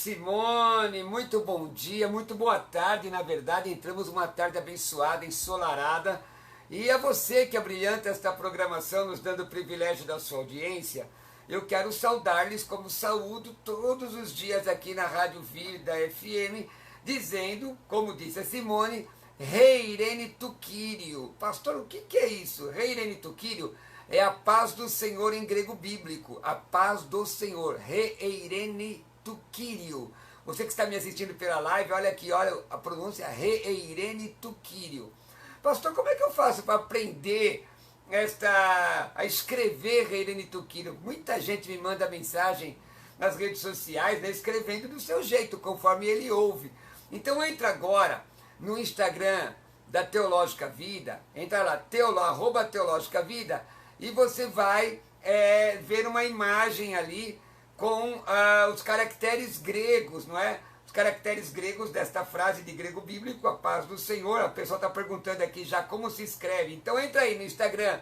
Simone, muito bom dia, muito boa tarde. Na verdade, entramos uma tarde abençoada, ensolarada. E a você que abrilhanta esta programação, nos dando o privilégio da sua audiência, eu quero saudar-lhes como saúdo todos os dias aqui na Rádio Vida FM, dizendo, como disse a Simone, Reirene Tuquírio. Pastor, o que é isso? Reirene Tuquírio é a paz do Senhor em grego bíblico, a paz do Senhor, Reirene Tuquírio. Você que está me assistindo pela live, olha aqui, olha a pronúncia, Reirene Tuquírio. Pastor, como é que eu faço para aprender a escrever Reirene Tuquírio? Muita gente me manda mensagem nas redes sociais, né, escrevendo do seu jeito, conforme ele ouve. Então entra agora no Instagram da Teológica Vida, entra lá, @Teológica Vida, e você vai ver uma imagem ali com os caracteres gregos, não é? Os caracteres gregos desta frase de grego bíblico, a paz do Senhor. A pessoa está perguntando aqui já como se escreve. Então entra aí no Instagram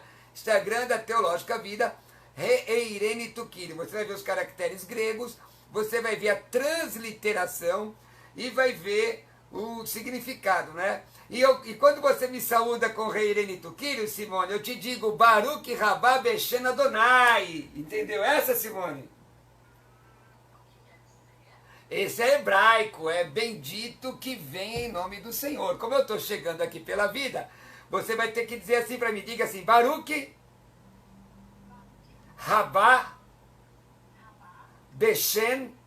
da Teológica Vida, Reirene Tuquírio. Você vai ver os caracteres gregos, você vai ver a transliteração e vai ver o significado, né? E quando você me saúda com Reirene Tuquírio, Simone, eu te digo Baruch Rabá Beshen Adonai. Entendeu essa, Simone? Esse é hebraico, é bendito que vem em nome do Senhor. Como eu estou chegando aqui pela vida, você vai ter que dizer assim para mim, diga assim, Baruch Rabá Beshen,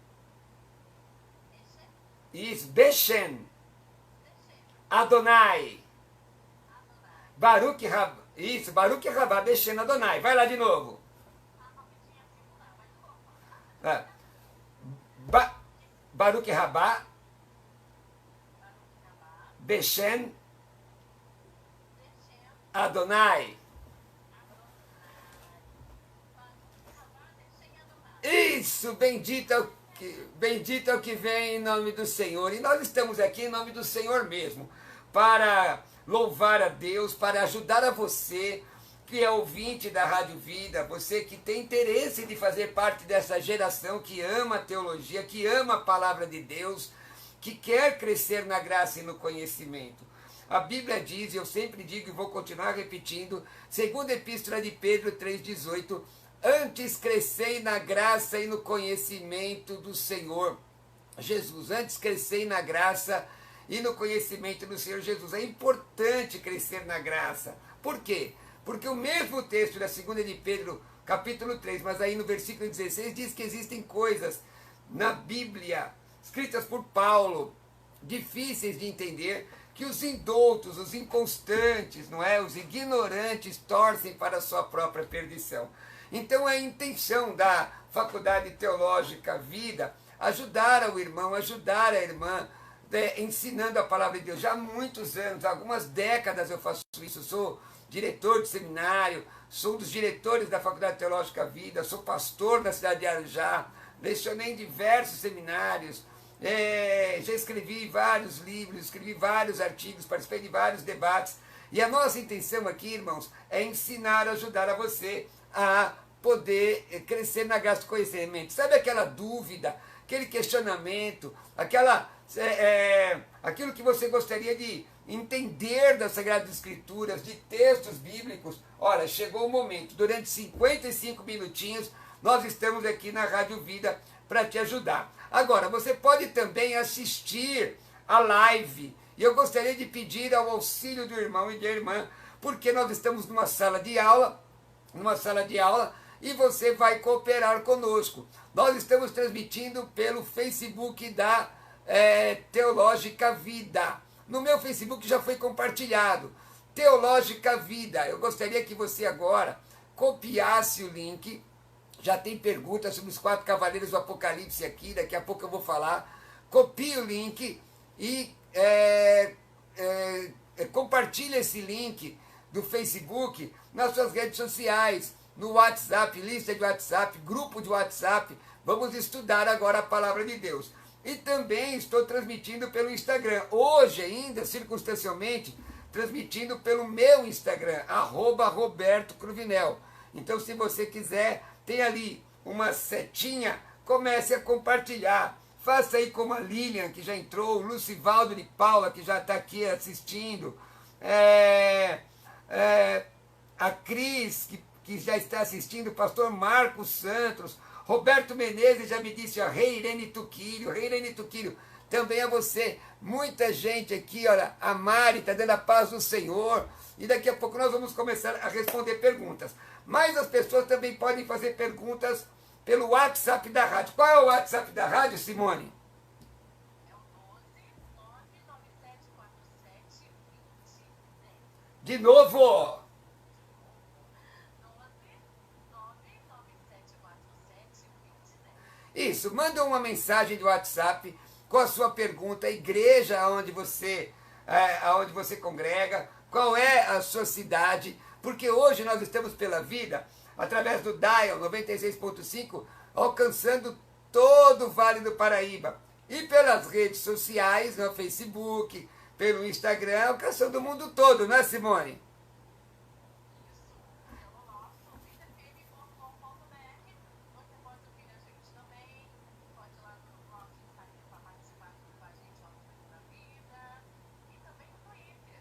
Beshen Adonai. Baruch Rabá Beshen Adonai. Vai lá de novo. Baruch Rabá Beshen Adonai. Isso, bendito é o que vem em nome do Senhor. E nós estamos aqui em nome do Senhor mesmo, para louvar a Deus, para ajudar a você que é ouvinte da Rádio Vida, você que tem interesse de fazer parte dessa geração que ama a teologia, que ama a palavra de Deus, que quer crescer na graça e no conhecimento. A Bíblia diz, e eu sempre digo e vou continuar repetindo, segunda Epístola de Pedro 3,18, antes crescei na graça e no conhecimento do Senhor Jesus. Antes crescei na graça e no conhecimento do Senhor Jesus. É importante crescer na graça. Por quê? Porque o mesmo texto da segunda de Pedro, capítulo 3, mas aí no versículo 16, diz que existem coisas na Bíblia, escritas por Paulo, difíceis de entender, que os indoutos, os inconstantes, não é? Os ignorantes torcem para a sua própria perdição. Então é a intenção da Faculdade Teológica Vida ajudar o irmão, ajudar a irmã, ensinando a palavra de Deus. Já há muitos anos, algumas décadas eu faço isso, sou diretor de seminário, sou um dos diretores da Faculdade Teológica Vida, sou pastor na cidade de Arujá, lecionei em diversos seminários, já escrevi vários livros, escrevi vários artigos, participei de vários debates, e a nossa intenção aqui, irmãos, é ensinar, ajudar a você a poder crescer na graça do conhecimento. Sabe aquela dúvida, aquele questionamento, aquilo que você gostaria de entender das Sagradas Escrituras, de textos bíblicos? Olha, chegou o momento, durante 55 minutinhos, nós estamos aqui na Rádio Vida para te ajudar. Agora, você pode também assistir a live, e eu gostaria de pedir ao auxílio do irmão e da irmã, porque nós estamos numa sala de aula, e você vai cooperar conosco. Nós estamos transmitindo pelo Facebook da Teológica Vida. No meu Facebook já foi compartilhado. Teológica Vida. Eu gostaria que você agora copiasse o link. Já tem perguntas sobre os 4 cavaleiros do Apocalipse aqui. Daqui a pouco eu vou falar. Copie o link e compartilhe esse link do Facebook nas suas redes sociais, no WhatsApp, lista de WhatsApp, grupo de WhatsApp. Vamos estudar agora a palavra de Deus. E também estou transmitindo pelo Instagram. Hoje ainda, circunstancialmente, transmitindo pelo meu Instagram, @Roberto Cruvinel. Então, se você quiser, tem ali uma setinha, comece a compartilhar. Faça aí como a Lilian, que já entrou, o Lucivaldo de Paula, que já está aqui assistindo, a Cris, que já está assistindo, o pastor Marcos Santos, Roberto Menezes já me disse, ó, Rei Irene Tuquírio, também a você, muita gente aqui, olha, a Mari está dando a paz do Senhor, e daqui a pouco nós vamos começar a responder perguntas. Mas as pessoas também podem fazer perguntas pelo WhatsApp da rádio. Qual é o WhatsApp da rádio, Simone? É o 12 997472010. De novo! 12 997472010. Isso, manda uma mensagem de WhatsApp com a sua pergunta, a igreja aonde você congrega, qual é a sua cidade, porque hoje nós estamos pela vida, através do Dial 96.5, alcançando todo o Vale do Paraíba. E pelas redes sociais, no Facebook, pelo Instagram, alcançando o mundo todo, não é, Simone? Pelo nosso vidafm.com.br. Você pode ouvir a gente também. Pode ir lá no nosso Instagram para participar com a gente lá no Tempo da Vida. E também no Twitter,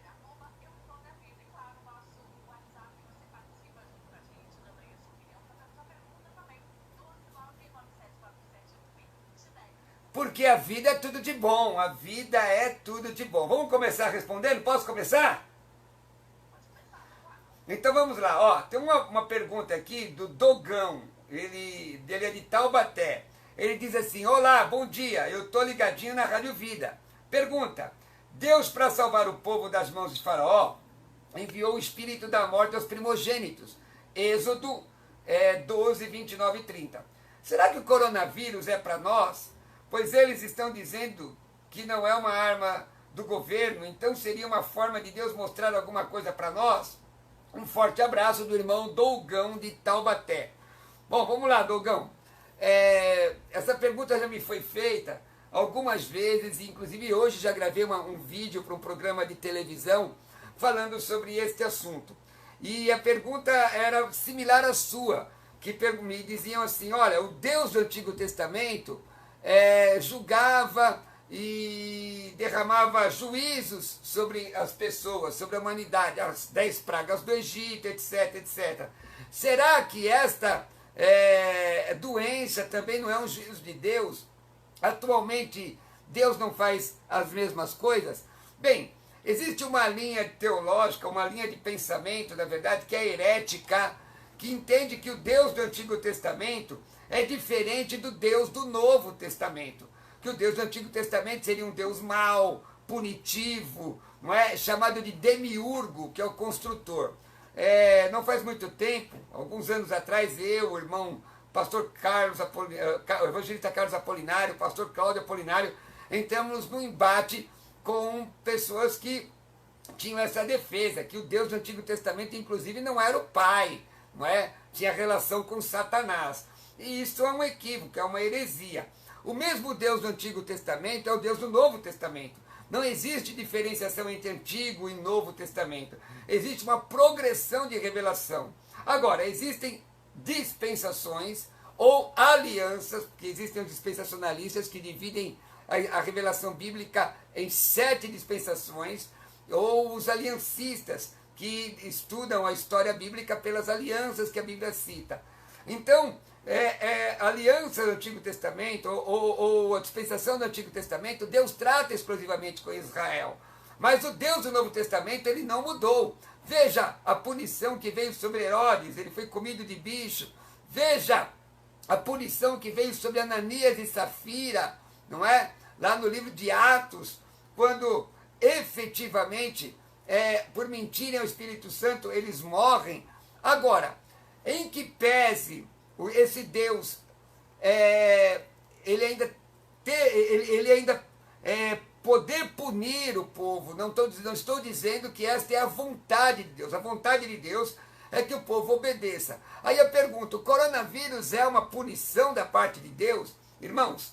@EuSouDaVida. E claro, o nosso WhatsApp, você participa junto com a gente, dando aí a sua opinião, fazendo sua pergunta também. 12 997472010. Porque a vida é tudo de bom, a vida é tudo de bom. Vamos começar respondendo? Posso começar? Então vamos lá, ó, tem uma pergunta aqui do Dogão, ele é de Taubaté. Ele diz assim, olá, bom dia, eu estou ligadinho na Rádio Vida. Pergunta, Deus para salvar o povo das mãos de Faraó, enviou o espírito da morte aos primogênitos. Êxodo 12, 29 e 30. Será que o coronavírus é para nós? Pois eles estão dizendo que não é uma arma do governo, então seria uma forma de Deus mostrar alguma coisa para nós? Um forte abraço do irmão Dougão de Taubaté. Bom, vamos lá, Dougão. Essa pergunta já me foi feita algumas vezes, inclusive hoje já gravei um vídeo para um programa de televisão falando sobre este assunto. E a pergunta era similar à sua, que me diziam assim, olha, o Deus do Antigo Testamento julgava e derramava juízos sobre as pessoas, sobre a humanidade, as 10 pragas do Egito, etc, etc. Será que esta doença também não é um juízo de Deus? Atualmente, Deus não faz as mesmas coisas? Bem, existe uma linha teológica, uma linha de pensamento, na verdade, que é herética, que entende que o Deus do Antigo Testamento é diferente do Deus do Novo Testamento. Que o Deus do Antigo Testamento seria um Deus mau, punitivo, não é? Chamado de demiurgo, que é o construtor. Não faz muito tempo, alguns anos atrás, eu, o irmão pastor o evangelista Carlos Apolinário, o pastor Cláudio Apolinário, entramos num embate com pessoas que tinham essa defesa, que o Deus do Antigo Testamento, inclusive, não era o Pai, não é? Tinha relação com Satanás. E isso é um equívoco, é uma heresia. O mesmo Deus do Antigo Testamento é o Deus do Novo Testamento. Não existe diferenciação entre Antigo e Novo Testamento. Existe uma progressão de revelação. Agora, existem dispensações ou alianças, porque existem os dispensacionalistas que dividem a revelação bíblica em 7 dispensações, ou os aliancistas, que estudam a história bíblica pelas alianças que a Bíblia cita. Então, a aliança do Antigo Testamento, ou a dispensação do Antigo Testamento, Deus trata exclusivamente com Israel. Mas o Deus do Novo Testamento, ele não mudou. Veja a punição que veio sobre Herodes, ele foi comido de bicho. Veja a punição que veio sobre Ananias e Safira, não é? Lá no livro de Atos, quando efetivamente, por mentirem ao Espírito Santo, eles morrem. Agora, em que pese esse Deus, ele ainda poder punir o povo, não estou dizendo que esta é a vontade de Deus. A vontade de Deus é que o povo obedeça. Aí eu pergunto, o coronavírus é uma punição da parte de Deus? Irmãos,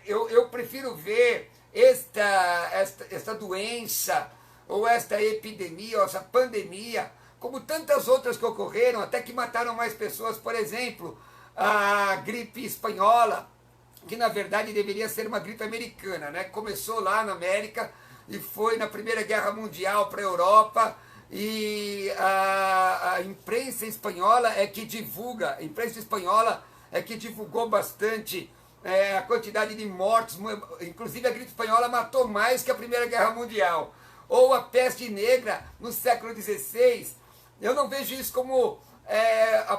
eu prefiro ver esta doença, ou esta epidemia, ou essa pandemia, como tantas outras que ocorreram, até que mataram mais pessoas, por exemplo, a gripe espanhola, que na verdade deveria ser uma gripe americana, né? Começou lá na América e foi na Primeira Guerra Mundial para a Europa, e a imprensa espanhola é que divulga, a imprensa espanhola é que divulgou bastante a quantidade de mortos, inclusive a gripe espanhola matou mais que a Primeira Guerra Mundial. Ou a peste negra no século XVI, eu não vejo isso como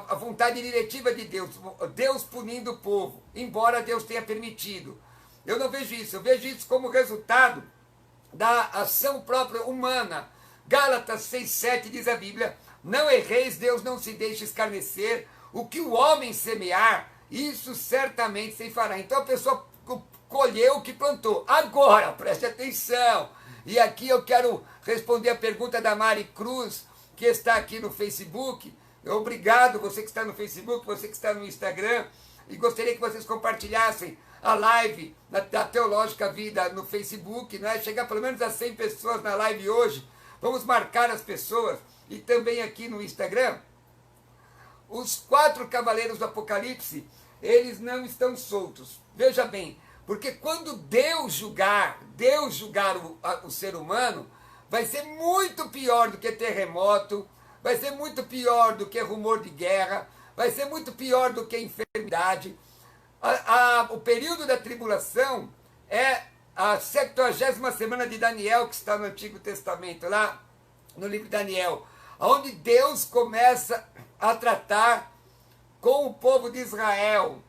a vontade diretiva de Deus, Deus punindo o povo, embora Deus tenha permitido. Eu não vejo isso, eu vejo isso como resultado da ação própria humana. Gálatas 6,7 diz a Bíblia: não erreis, Deus não se deixa escarnecer, o que o homem semear, isso certamente se fará. Então a pessoa colheu o que plantou. Agora, preste atenção, e aqui eu quero responder a pergunta da Mari Cruz, que está aqui no Facebook. Obrigado, você que está no Facebook, você que está no Instagram, e gostaria que vocês compartilhassem a live da Teológica Vida no Facebook, né? Chegar pelo menos a 100 pessoas na live hoje. Vamos marcar as pessoas, e também aqui no Instagram. Os 4 cavaleiros do Apocalipse, eles não estão soltos. Veja bem, porque quando Deus julgar o ser humano, vai ser muito pior do que terremoto, vai ser muito pior do que rumor de guerra, vai ser muito pior do que enfermidade. O período da tribulação é a 70ª semana de Daniel, que está no Antigo Testamento, lá no livro de Daniel, onde Deus começa a tratar com o povo de Israel,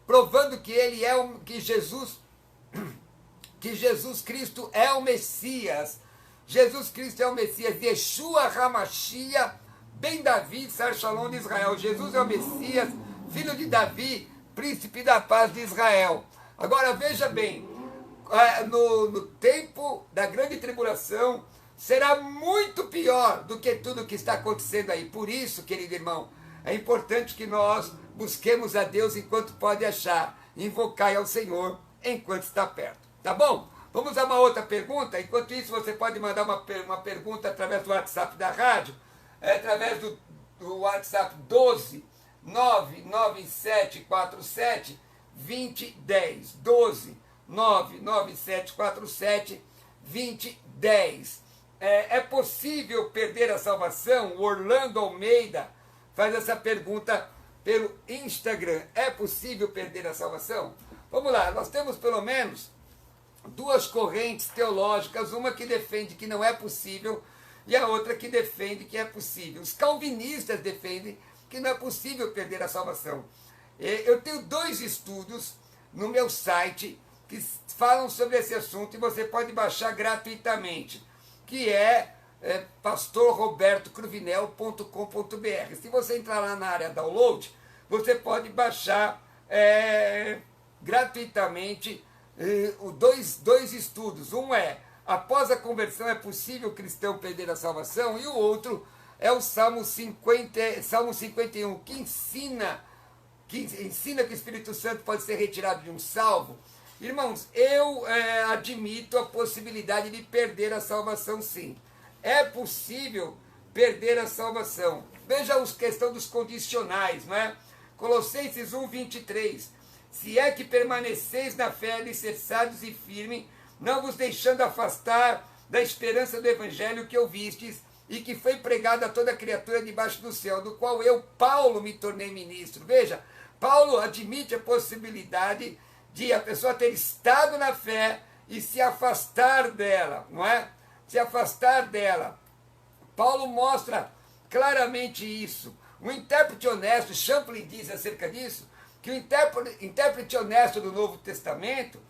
provando que ele é que Jesus Cristo é o Messias. Jesus Cristo é o Messias, Yeshua HaMashiach, Ben Davi, Sar Shalom de Israel. Jesus é o Messias, filho de Davi, príncipe da paz de Israel. Agora veja bem, no tempo da grande tribulação, será muito pior do que tudo que está acontecendo aí. Por isso, querido irmão, é importante que nós busquemos a Deus enquanto pode achar, invocai ao Senhor enquanto está perto. Tá bom? Vamos a uma outra pergunta. Enquanto isso, você pode mandar uma pergunta através do WhatsApp da rádio, através do WhatsApp 12 99747 2010. 12 99747 2010. É possível perder a salvação? O Orlando Almeida faz essa pergunta pelo Instagram. É possível perder a salvação? Vamos lá, nós temos pelo menos 2 correntes teológicas, uma que defende que não é possível e a outra que defende que é possível. Os calvinistas defendem que não é possível perder a salvação. Eu tenho 2 estudos no meu site que falam sobre esse assunto e você pode baixar gratuitamente, que é pastorrobertocruvinel.com.br. Se você entrar lá na área download, você pode baixar gratuitamente dois estudos. Um é: após a conversão é possível o cristão perder a salvação? E o outro é o Salmo 51, que ensina que o Espírito Santo pode ser retirado de um salvo. Irmãos, eu admito a possibilidade de perder a salvação, sim. É possível perder a salvação. Veja a questão dos condicionais, não é? Colossenses 1, 23. Se é que permaneceis na fé, alicerçados e firmes, não vos deixando afastar da esperança do evangelho que ouvistes e que foi pregado a toda criatura debaixo do céu, do qual eu, Paulo, me tornei ministro. Veja, Paulo admite a possibilidade de a pessoa ter estado na fé e se afastar dela, não é? Se afastar dela. Paulo mostra claramente isso. Um intérprete honesto, Champlin diz acerca disso, que o intérprete honesto do Novo Testamento,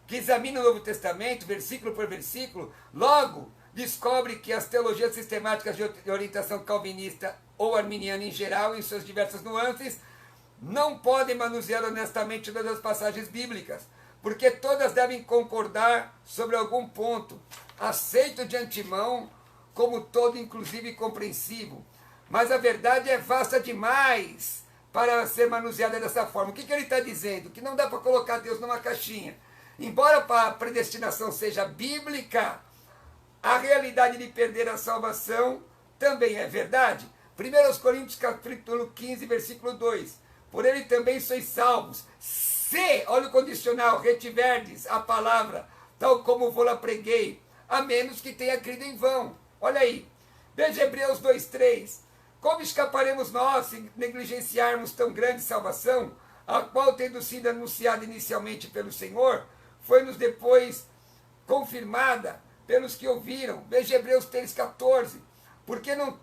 que examina o Novo Testamento, versículo por versículo, logo descobre que as teologias sistemáticas de orientação calvinista ou arminiana em geral, em suas diversas nuances, não podem manusear honestamente todas as passagens bíblicas, porque todas devem concordar sobre algum ponto, aceito de antemão como todo inclusive e compreensivo. Mas a verdade é vasta demais para ser manuseada dessa forma. O que ele está dizendo? Que não dá para colocar Deus numa caixinha. Embora a predestinação seja bíblica, a realidade de perder a salvação também é verdade. 1 Coríntios capítulo 15, versículo 2. por ele também sois salvos. Se, olha o condicional, retiverdes a palavra, tal como vou-la preguei, a menos que tenha crido em vão. Olha aí, veja Hebreus 2:3. Como escaparemos nós se negligenciarmos tão grande salvação, a qual, tendo sido anunciada inicialmente pelo Senhor, foi-nos depois confirmada pelos que ouviram. Veja Hebreus 3:14. Porque não,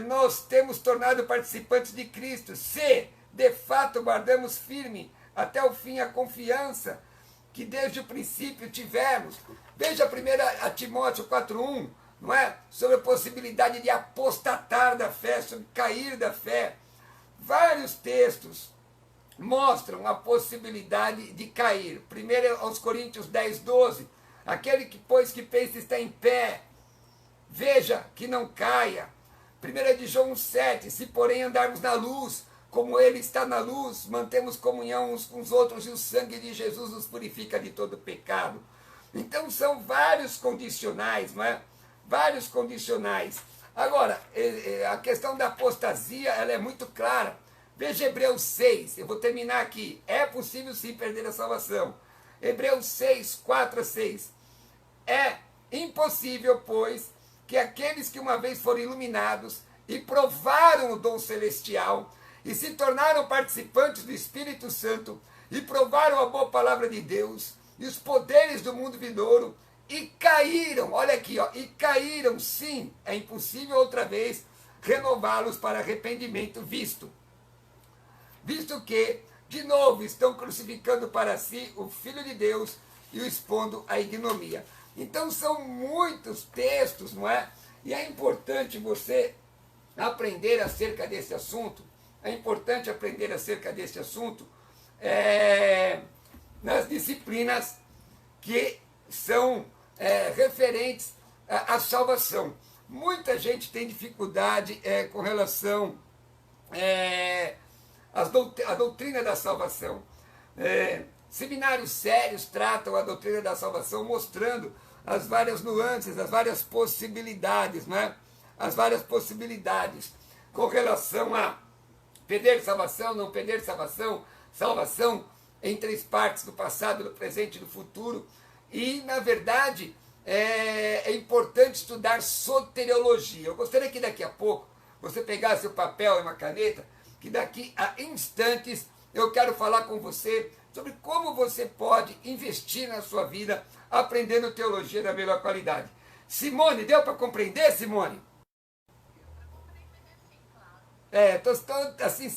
nós temos tornado participantes de Cristo, se de fato guardamos firme até o fim a confiança que desde o princípio tivemos. Veja 1 Timóteo 4:1, não é? Sobre a possibilidade de apostatar da fé, sobre cair da fé. Vários textos mostram a possibilidade de cair. 1 aos Coríntios 10:12, aquele que, pois, que pensa está em pé, veja que não caia. 1 de João 7, se porém andarmos na luz, como ele está na luz, mantemos comunhão uns com os outros e o sangue de Jesus nos purifica de todo pecado. Então são vários condicionais, não é? Vários condicionais. Agora, a questão da apostasia, ela é muito clara. Veja Hebreus 6, eu vou terminar aqui. É possível sim perder a salvação. Hebreus 6, 4-6. É impossível, pois, que aqueles que uma vez foram iluminados e provaram o dom celestial e se tornaram participantes do Espírito Santo e provaram a boa palavra de Deus e os poderes do mundo vindouro e caíram, olha aqui, ó, e caíram, sim, é impossível outra vez renová-los para arrependimento visto que, de novo, estão crucificando para si o Filho de Deus e o expondo à ignomia. Então são muitos textos, não é? E é importante você aprender acerca desse assunto, é importante aprender acerca desse assunto nas disciplinas que são referentes à salvação. Muita gente tem dificuldade com relação à doutrina da salvação. Seminários sérios tratam a doutrina da salvação mostrando as várias nuances, as várias possibilidades, né? As várias possibilidades com relação a perder salvação, não perder salvação, salvação em três partes, do passado, do presente e do futuro. E, na verdade, é importante estudar soteriologia. Eu gostaria que daqui a pouco você pegasse o papel e uma caneta, que daqui a instantes eu quero falar com você sobre como você pode investir na sua vida aprendendo teologia da melhor qualidade. Simone, deu para compreender, Simone? Estou assim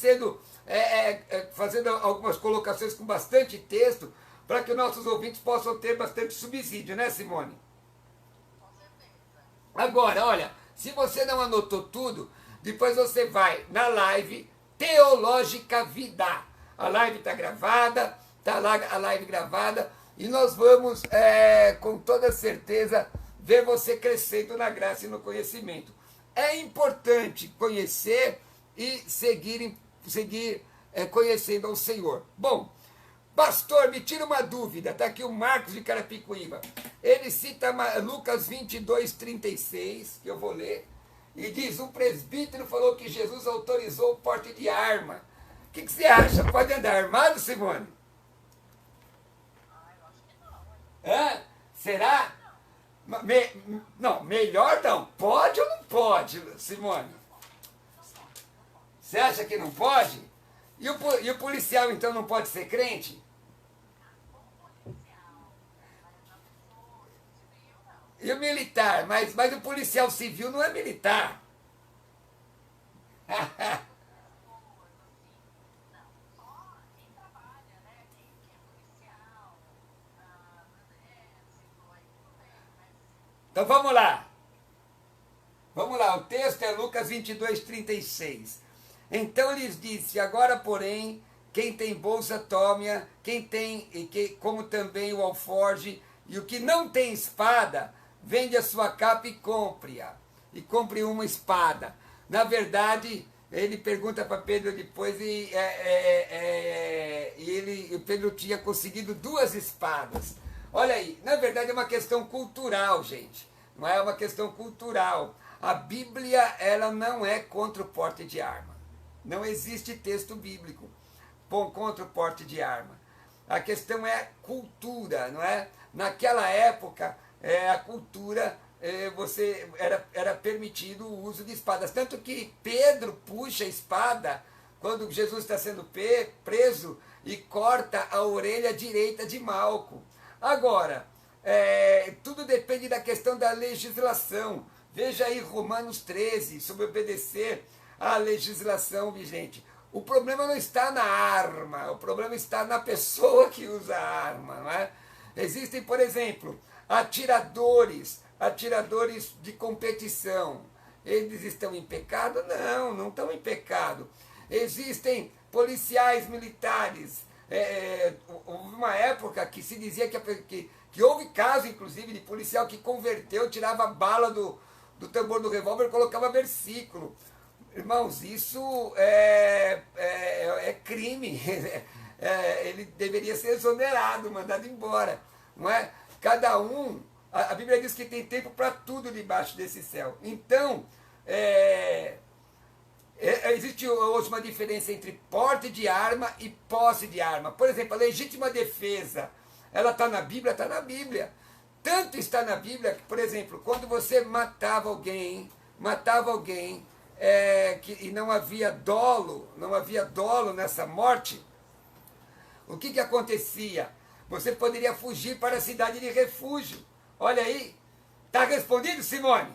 fazendo algumas colocações com bastante texto para que nossos ouvintes possam ter bastante subsídio, né, Simone? Agora, olha, se você não anotou tudo, depois você vai na live Teológica Vida. A live está gravada, está lá a live gravada, e nós vamos, com toda certeza, ver você crescendo na graça e no conhecimento. É importante conhecer e seguir conhecendo ao Senhor. Bom, pastor, me tira uma dúvida, está aqui o Marcos de Carapicuíba. Ele cita Lucas 22:36, que eu vou ler, e diz: um presbítero falou que Jesus autorizou o porte de arma. O que você acha? Pode andar armado, Simone? Eu acho que não. Será? Não, melhor não. Pode ou não pode, Simone? Você acha que não pode? E o policial, então, não pode ser crente? E o militar? Mas o policial civil não é militar. Então vamos lá. Vamos lá, o texto é Lucas 22:36. Então lhes disse: agora, porém, quem tem bolsa, tome-a, como também o alforge, e o que não tem espada, vende a sua capa e compre-a. E compre uma espada. Na verdade, ele pergunta para Pedro depois, e Pedro tinha conseguido 2 espadas. Olha aí, na verdade é uma questão cultural, gente. Não é uma questão cultural. A Bíblia, ela não é contra o porte de arma. Não existe texto bíblico contra o porte de arma. A questão é cultura, não é? Naquela época, a cultura, era permitido o uso de espadas. Tanto que Pedro puxa a espada quando Jesus está sendo preso e corta a orelha direita de Malco. Agora, tudo depende da questão da legislação. Veja aí Romanos 13, sobre obedecer à legislação vigente. O problema não está na arma, o problema está na pessoa que usa a arma, não é? Existem, por exemplo, atiradores de competição. Eles estão em pecado? Não, não estão em pecado. Existem policiais militares. Houve uma época que se dizia que houve caso, inclusive, de policial que converteu, tirava a bala do tambor do revólver e colocava versículo. Irmãos, isso é crime. Ele deveria ser exonerado, mandado embora. Não é? Cada um, a Bíblia diz que tem tempo para tudo debaixo desse céu. Então, existe hoje uma diferença entre porte de arma e posse de arma. Por exemplo, a legítima defesa, ela está na Bíblia? Está na Bíblia. Tanto está na Bíblia que, por exemplo, quando você matava alguém e não havia dolo nessa morte, o que acontecia? Você poderia fugir para a cidade de refúgio. Olha aí, está respondido, Simone?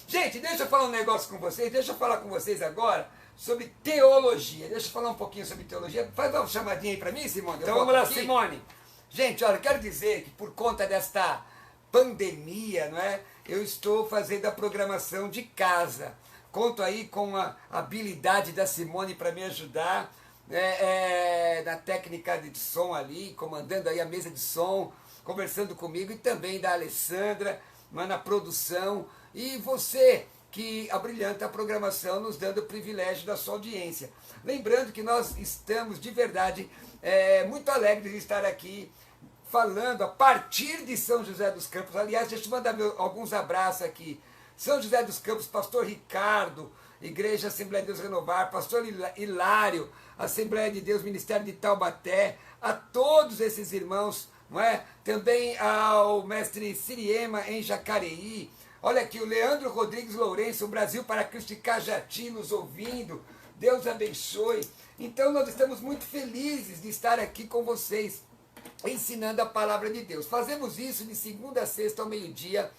Gente, deixa eu falar um negócio com vocês, deixa eu falar com vocês agora sobre teologia. Deixa eu falar um pouquinho sobre teologia. Faz uma chamadinha aí para mim, Simone. Então vamos lá, aqui. Simone. Gente, olha, eu quero dizer que por conta desta pandemia, não é? Eu estou fazendo a programação de casa. Conto aí com a habilidade da Simone para me ajudar na técnica de som ali, comandando aí a mesa de som, conversando comigo, e também da Alessandra, na produção, e você que abrilhanta a programação, nos dando o privilégio da sua audiência. Lembrando que nós estamos de verdade muito alegres de estar aqui falando a partir de São José dos Campos. Aliás, deixa eu mandar alguns abraços aqui. São José dos Campos, pastor Ricardo, Igreja Assembleia de Deus Renovar, pastor Hilário, Assembleia de Deus, Ministério de Taubaté, a todos esses irmãos, não é? Também ao mestre Siriema em Jacareí. Olha aqui, o Leandro Rodrigues Lourenço, o Brasil para Cristo de Cajati, nos ouvindo. Deus abençoe. Então nós estamos muito felizes de estar aqui com vocês, ensinando a palavra de Deus. Fazemos isso de segunda a sexta ao meio-dia,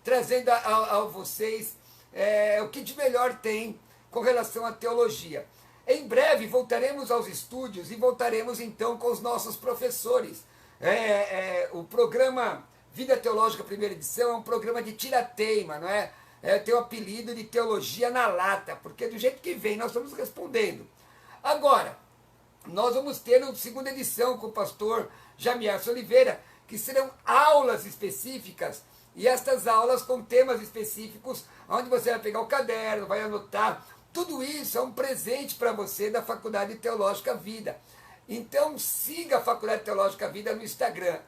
trazendo a vocês o que de melhor tem com relação à teologia. Em breve voltaremos aos estúdios e voltaremos então com os nossos professores. O programa Vida Teológica Primeira Edição é um programa de tira-teima, não é? Tem o apelido de Teologia na Lata, porque do jeito que vem nós estamos respondendo. Agora, nós vamos ter a segunda edição com o pastor Jamiel Oliveira, que serão aulas específicas, e estas aulas com temas específicos, onde você vai pegar o caderno, vai anotar. Tudo isso é um presente para você da Faculdade Teológica Vida. Então siga a Faculdade Teológica Vida no Instagram,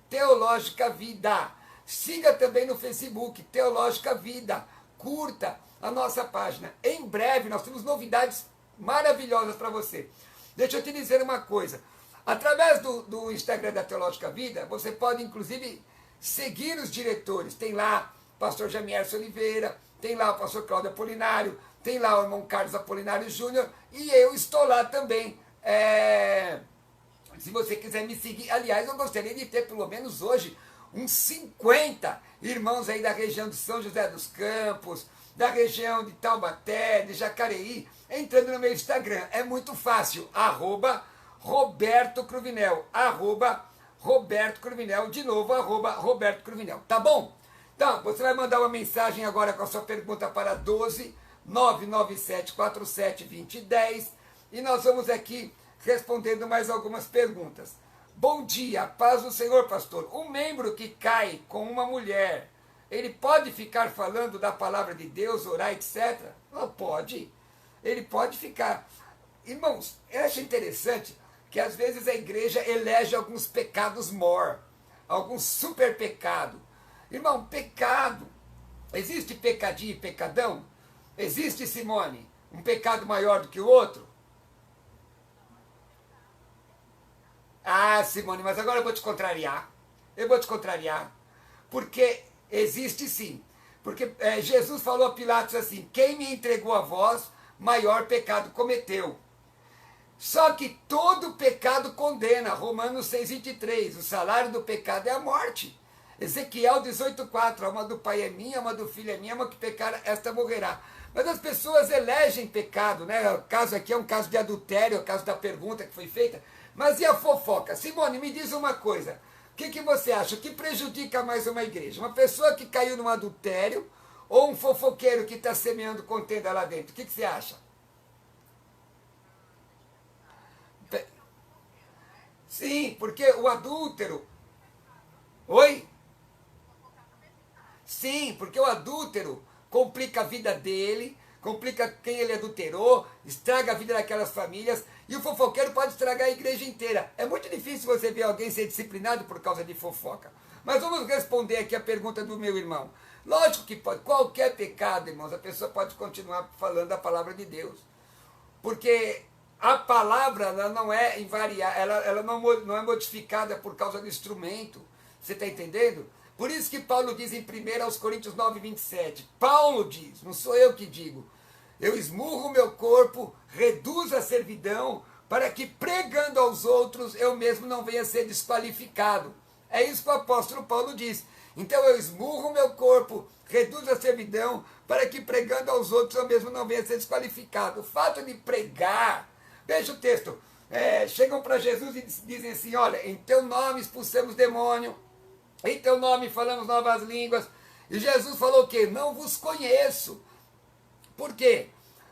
@Teológica Vida. Siga também no Facebook, Teológica Vida. Curta a nossa página. Em breve nós temos novidades maravilhosas para você. Deixa eu te dizer uma coisa. Através do Instagram da Teológica Vida, você pode inclusive seguir os diretores. Tem lá o pastor Jamierson Oliveira, tem lá o pastor Cláudio Apolinário, tem lá o irmão Carlos Apolinário Júnior, e eu estou lá também. Se você quiser me seguir, aliás, eu gostaria de ter pelo menos hoje uns 50 irmãos aí da região de São José dos Campos, da região de Taubaté, de Jacareí, entrando no meu Instagram. É muito fácil, @Roberto Cruvinel, @Roberto Cruvinel, de novo, @Roberto Cruvinel, tá bom? Então, você vai mandar uma mensagem agora com a sua pergunta para 12 997 47 20 10, e nós vamos aqui respondendo mais algumas perguntas. Bom dia, paz do Senhor, pastor. Um membro que cai com uma mulher, ele pode ficar falando da palavra de Deus, orar, etc? Não pode. Ele pode ficar. Irmãos, eu acho interessante que às vezes a igreja elege alguns pecados mor, alguns super pecado. Irmão, pecado. Existe pecadinho e pecadão? Existe, Simone, um pecado maior do que o outro? Ah, Simone, mas agora eu vou te contrariar. Eu vou te contrariar. Porque existe sim. Porque Jesus falou a Pilatos assim: quem me entregou a vós, maior pecado cometeu. Só que todo pecado condena. Romanos 6,23. O salário do pecado é a morte. Ezequiel 18,4. A alma do pai é minha, a alma do filho é minha, a alma que pecar, esta morrerá. Mas as pessoas elegem pecado, né? O caso aqui é um caso de adultério, é o caso da pergunta que foi feita. Mas e a fofoca? Simone, me diz uma coisa. O que você acha? O que prejudica mais uma igreja? Uma pessoa que caiu num adultério ou um fofoqueiro que está semeando contenda lá dentro? O que você acha? Sim, porque o adúltero. Oi? Sim, porque o adúltero complica a vida dele, complica quem ele adulterou, estraga a vida daquelas famílias, e o fofoqueiro pode estragar a igreja inteira. É muito difícil você ver alguém ser disciplinado por causa de fofoca. Mas vamos responder aqui a pergunta do meu irmão. Lógico que pode, qualquer pecado, irmãos, a pessoa pode continuar falando a palavra de Deus. Porque a palavra ela não é invariável, ela não é modificada por causa do instrumento. Você está entendendo? Por isso que Paulo diz em 1 Coríntios 9,27. Paulo diz, não sou eu que digo. Eu esmurro o meu corpo, reduzo a servidão, para que pregando aos outros eu mesmo não venha a ser desqualificado. É isso que o apóstolo Paulo diz. Então eu esmurro o meu corpo, reduzo a servidão, para que pregando aos outros eu mesmo não venha a ser desqualificado. O fato de pregar, veja o texto, chegam para Jesus e dizem assim: olha, em teu nome expulsamos demônio, em teu nome falamos novas línguas. E Jesus falou o quê? Não vos conheço. Por quê?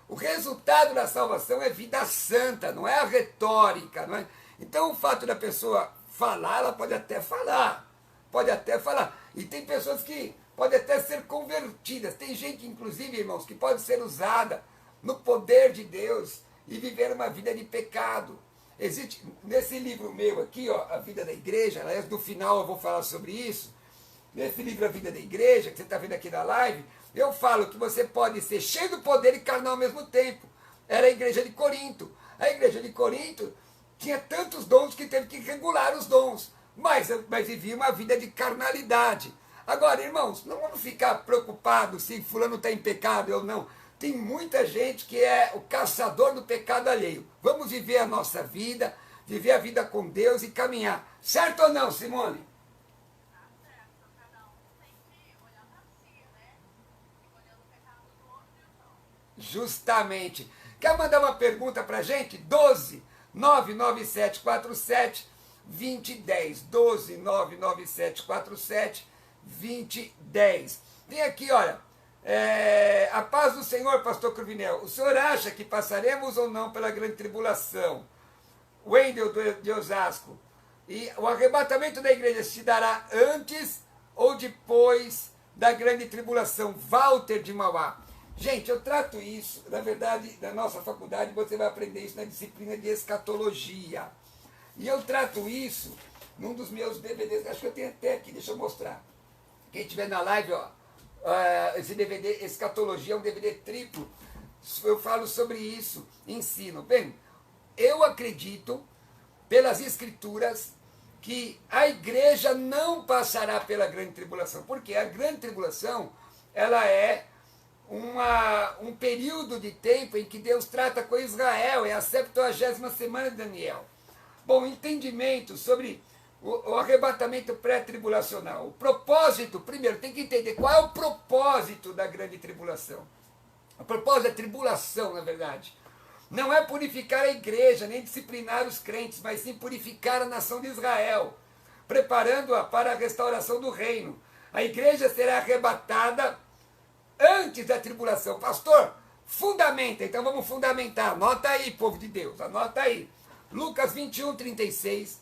O resultado da salvação é vida santa, não é a retórica. Não é? Então o fato da pessoa falar, ela pode até falar. Pode até falar. E tem pessoas que podem até ser convertidas. Tem gente, inclusive, irmãos, que pode ser usada no poder de Deus e viver uma vida de pecado. Existe, nesse livro meu aqui, ó, A Vida da Igreja, aliás, no final eu vou falar sobre isso, nesse livro A Vida da Igreja, que você está vendo aqui na live, eu falo que você pode ser cheio do poder e carnal ao mesmo tempo. Era a igreja de Corinto. A igreja de Corinto tinha tantos dons que teve que regular os dons, mas vivia uma vida de carnalidade. Agora, irmãos, não vamos ficar preocupados se fulano está em pecado ou não. Tem muita gente que é o caçador do pecado alheio. Vamos viver a nossa vida, viver a vida com Deus e caminhar. Certo ou não, Simone? Tá certo, cada um tem que olhar pra si, né? Fica olhando o pecado do outro e o não. Justamente. Quer mandar uma pergunta para a gente? 12 99747 2010. 12 99747 2010. Tem aqui, olha. A paz do Senhor, pastor Cruvinel. O senhor acha que passaremos ou não pela grande tribulação? Wendel de Osasco. E o arrebatamento da igreja se dará antes ou depois da grande tribulação? Walter de Mauá. Gente, eu trato isso, na verdade, na nossa faculdade, você vai aprender isso na disciplina de escatologia. E eu trato isso num dos meus DVDs, acho que eu tenho até aqui, deixa eu mostrar. Quem estiver na live, ó, esse DVD, Escatologia, é um DVD triplo. Eu falo sobre isso, ensino. Bem, eu acredito, pelas escrituras, que a igreja não passará pela grande tribulação. Porque a grande tribulação, ela é um período de tempo em que Deus trata com Israel, é a 70ª semana de Daniel. Bom, entendimento sobre o arrebatamento pré-tribulacional. O propósito, primeiro, tem que entender qual é o propósito da grande tribulação. O propósito da tribulação, na verdade, não é purificar a igreja, nem disciplinar os crentes, mas sim purificar a nação de Israel, preparando-a para a restauração do reino. A igreja será arrebatada antes da tribulação. Pastor, fundamenta, então vamos fundamentar. Anota aí, povo de Deus, anota aí. Lucas 21:36.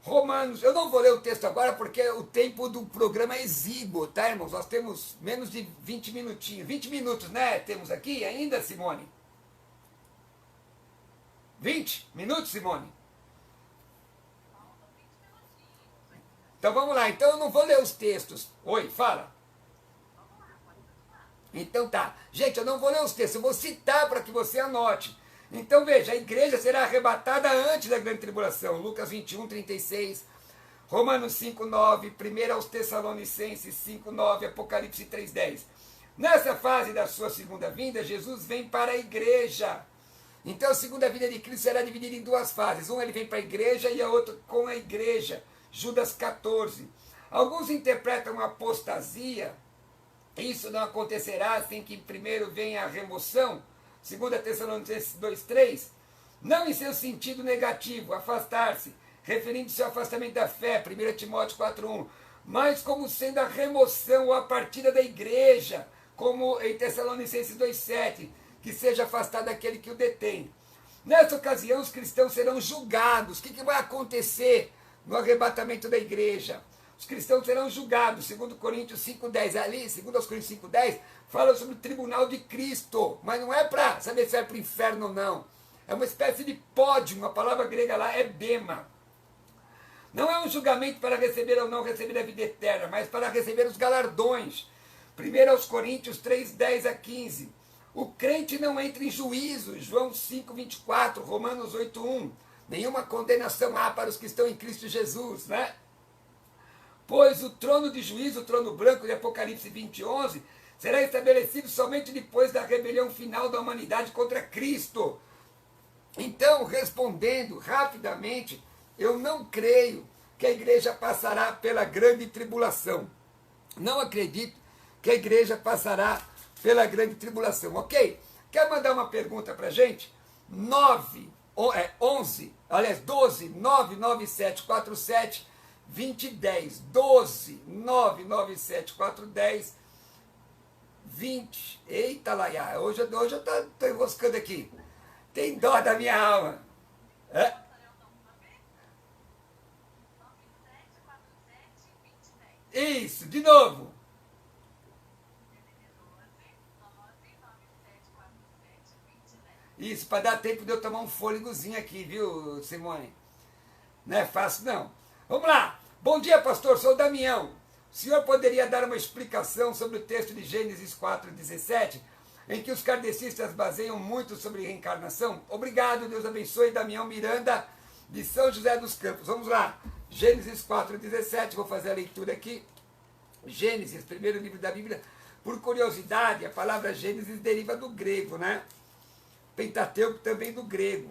Romanos, eu não vou ler o texto agora porque o tempo do programa é exíguo, tá, irmãos? Nós temos menos de 20 minutinhos. 20 minutos, né? Temos aqui ainda, Simone? 20 minutos, Simone? Então vamos lá. Então eu não vou ler os textos. Oi, fala. Então tá. Gente, eu não vou ler os textos, eu vou citar para que você anote. Então veja, a igreja será arrebatada antes da grande tribulação. Lucas 21, 36, Romanos 5, 9, 1 aos Tessalonicenses 5, 9, Apocalipse 3, 10. Nessa fase da sua segunda vinda, Jesus vem para a igreja. Então a segunda vinda de Cristo será dividida em duas fases. Uma ele vem para a igreja e a outra com a igreja. Judas 14. Alguns interpretam a apostasia. Isso não acontecerá sem que primeiro venha a remoção. 2 Tessalonicenses 2,3. Não em seu sentido negativo, afastar-se, referindo-se ao afastamento da fé, 1 Timóteo 4,1. Mas como sendo a remoção ou a partida da igreja, como em Tessalonicenses 2,7, que seja afastado aquele que o detém. Nessa ocasião, os cristãos serão julgados. O que vai acontecer no arrebatamento da igreja? Os cristãos serão julgados, 2 Coríntios 5,10. Ali, 2 Coríntios 5,10, fala sobre o tribunal de Cristo. Mas não é para saber se vai para o inferno ou não. É uma espécie de pódio, a palavra grega lá é bema. Não é um julgamento para receber ou não receber a vida eterna, mas para receber os galardões. 1 Coríntios 3, 10 a 15. O crente não entra em juízo, João 5, 24, Romanos 8, 1. Nenhuma condenação há para os que estão em Cristo Jesus, né? Pois o trono de juízo, o trono branco de Apocalipse 20, 11, será estabelecido somente depois da rebelião final da humanidade contra Cristo. Então, respondendo rapidamente, eu não creio que a igreja passará pela grande tribulação. Não acredito que a igreja passará pela grande tribulação, ok? Quer mandar uma pergunta para a gente? 12, 99747 2010. 12, 99747 20. Eita, Laia, hoje eu estou enroscando aqui. Tem dó da minha alma. É? Isso, de novo. Isso, para dar tempo de eu tomar um fôlegozinho aqui, viu, Simone? Não é fácil, não. Vamos lá. Bom dia, pastor. Sou o Damião. O senhor poderia dar uma explicação sobre o texto de Gênesis 4,17, em que os kardecistas baseiam muito sobre reencarnação? Obrigado, Deus abençoe. Damião Miranda, de São José dos Campos. Vamos lá. Gênesis 4,17, vou fazer a leitura aqui. Gênesis, primeiro livro da Bíblia. Por curiosidade, a palavra Gênesis deriva do grego, né? Pentateuco também do grego.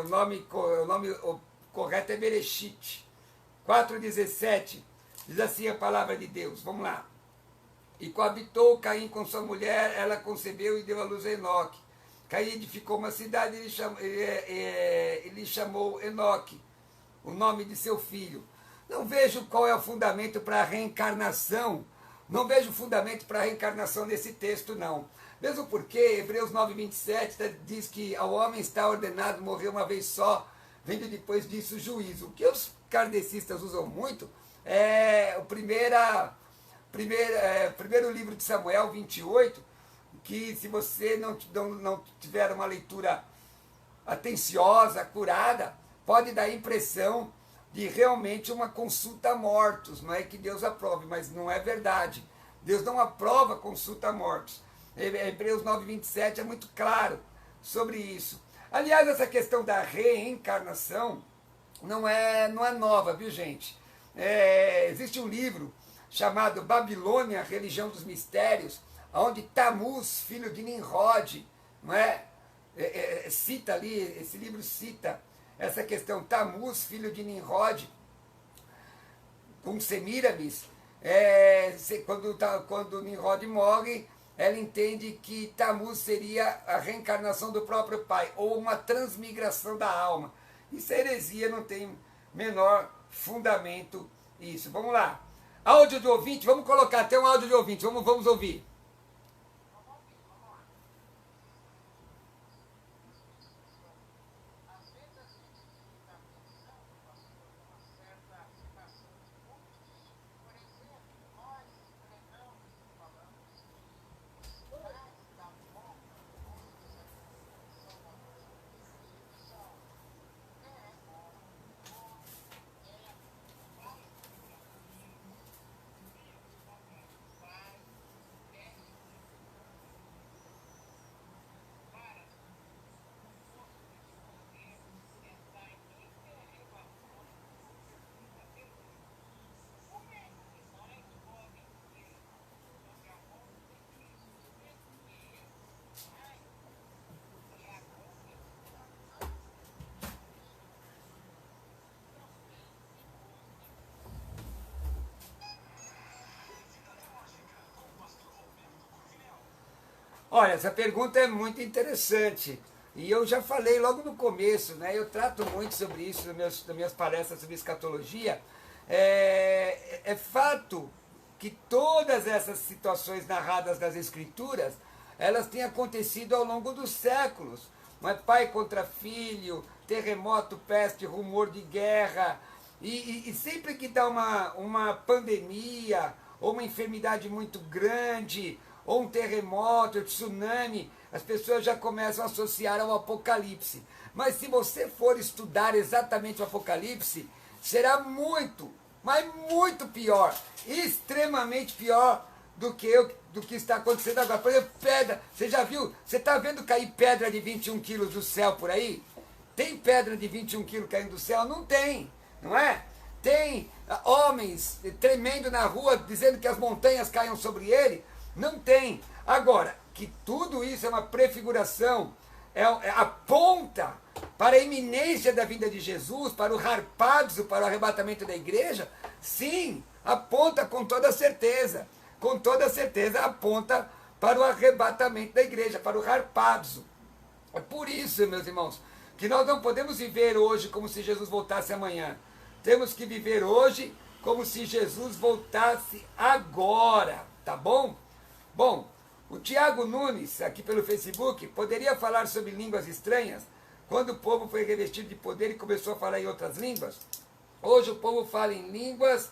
O nome correto é Bereshit. 4,17 diz assim a palavra de Deus. Vamos lá. E coabitou Caim com sua mulher, ela concebeu e deu à luz a Enoque. Caim edificou uma cidade e lhe chamou Enoque, o nome de seu filho. Não vejo qual é o fundamento para a reencarnação. Não vejo fundamento para a reencarnação nesse texto, não. Mesmo porque Hebreus 9,27 diz que ao homem está ordenado morrer uma vez só, vendo depois disso o juízo. O que os kardecistas usam muito é o primeiro livro de Samuel 28, que se você não tiver uma leitura atenciosa, curada, pode dar a impressão de realmente uma consulta a mortos. Não é que Deus aprove, mas não é verdade. Deus não aprova consulta a mortos. Hebreus 9,27 é muito claro sobre isso. Aliás, essa questão da reencarnação não é nova, viu, gente? Existe um livro chamado Babilônia, Religião dos Mistérios, onde Tamuz, filho de Nimrod, não é? Cita ali, esse livro cita essa questão. Tamuz, filho de Nimrod, com Semíramis, quando Nimrod morre, ela entende que Tamuz seria a reencarnação do próprio pai, ou uma transmigração da alma. Isso é heresia, não tem menor fundamento isso. Vamos lá. Áudio de ouvinte, vamos colocar até um áudio de ouvinte, vamos ouvir. Olha, essa pergunta é muito interessante. E eu já falei logo no começo, né? Eu trato muito sobre isso nas minhas palestras sobre escatologia. É fato que todas essas situações narradas nas Escrituras, elas têm acontecido ao longo dos séculos. Não é? Pai contra filho, terremoto, peste, rumor de guerra. E sempre que dá uma pandemia, ou uma enfermidade muito grande, ou um terremoto, um tsunami, as pessoas já começam a associar ao Apocalipse. Mas se você for estudar exatamente o Apocalipse, será muito, mas muito pior, extremamente pior do que está acontecendo agora. Por exemplo, pedra, você já viu, você está vendo cair pedra de 21 quilos do céu por aí? Tem pedra de 21 quilos caindo do céu? Não tem, não é? Tem homens tremendo na rua, dizendo que as montanhas caiam sobre ele? Não tem. Agora, que tudo isso é uma prefiguração, aponta para a iminência da vinda de Jesus, para o harpazo, para o arrebatamento da igreja, sim, aponta com toda certeza. Com toda certeza aponta para o arrebatamento da igreja, para o harpazo. É por isso, meus irmãos, que nós não podemos viver hoje como se Jesus voltasse amanhã. Temos que viver hoje como se Jesus voltasse agora, tá bom? Bom, o Tiago Nunes, aqui pelo Facebook, poderia falar sobre línguas estranhas quando o povo foi revestido de poder e começou a falar em outras línguas? Hoje o povo fala em línguas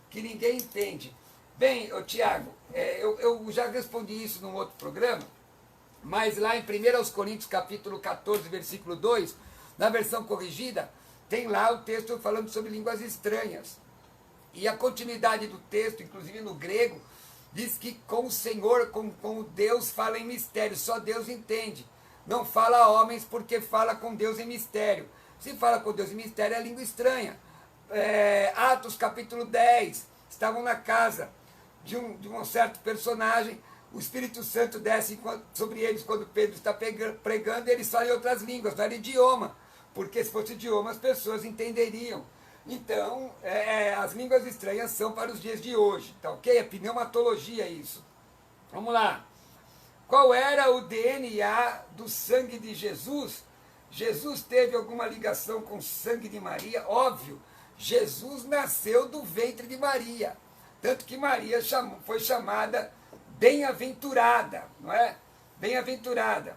que ninguém entende. Bem, Tiago, eu já respondi isso num outro programa, mas lá em 1 Coríntios capítulo 14, versículo 2, na versão corrigida, tem lá o texto falando sobre línguas estranhas. E a continuidade do texto, inclusive no grego, diz que com o Senhor, com Deus fala em mistério, só Deus entende. Não fala a homens porque fala com Deus em mistério. Se fala com Deus em mistério é língua estranha. Atos capítulo 10, estavam na casa de um certo personagem, o Espírito Santo desce sobre eles quando Pedro está pregando e eles falam em outras línguas, não era idioma, porque se fosse idioma as pessoas entenderiam. Então, as línguas estranhas são para os dias de hoje, tá ok? É pneumatologia isso. Vamos lá. Qual era o DNA do sangue de Jesus? Jesus teve alguma ligação com o sangue de Maria? Óbvio, Jesus nasceu do ventre de Maria. Tanto que Maria foi chamada bem-aventurada, não é? Bem-aventurada.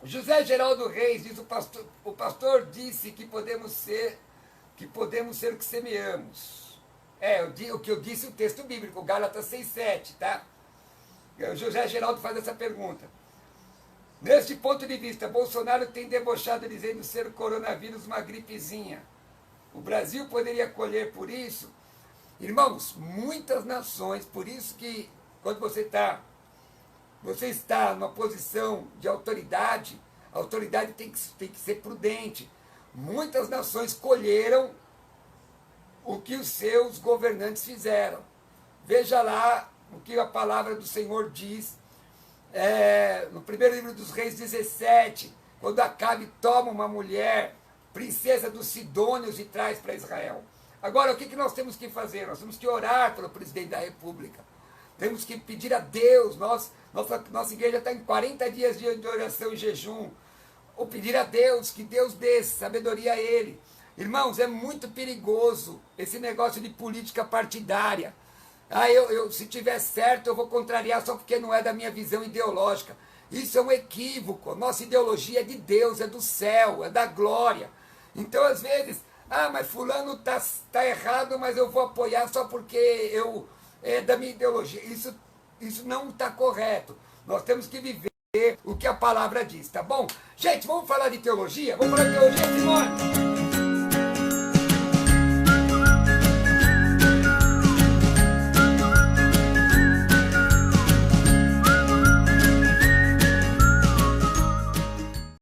José Geraldo Reis diz, o pastor disse que podemos ser o que semeamos. O que eu disse o texto bíblico, Gálatas 6,7, tá? O José Geraldo faz essa pergunta. Neste ponto de vista, Bolsonaro tem debochado dizendo ser o coronavírus uma gripezinha. O Brasil poderia colher por isso? Irmãos, muitas nações, por isso que quando você está numa posição de autoridade, a autoridade tem que ser prudente. Muitas nações colheram o que os seus governantes fizeram. Veja lá o que a palavra do Senhor diz, no primeiro livro dos Reis 17, quando Acabe toma uma mulher, princesa dos Sidônios, e traz para Israel. Agora, o que nós temos que fazer? Nós temos que orar pelo presidente da República. Temos que pedir a Deus. Nossa igreja está em 40 dias de oração e jejum. Ou pedir a Deus, que Deus dê sabedoria a ele. Irmãos, é muito perigoso esse negócio de política partidária. Se tiver certo, eu vou contrariar só porque não é da minha visão ideológica. Isso é um equívoco. Nossa ideologia é de Deus, é do céu, é da glória. Então, às vezes, mas fulano tá errado, mas eu vou apoiar só porque é da minha ideologia. Isso não está correto. Nós temos que viver o que a palavra diz, tá bom? Gente, vamos falar de teologia? Vamos falar de teologia, Simone?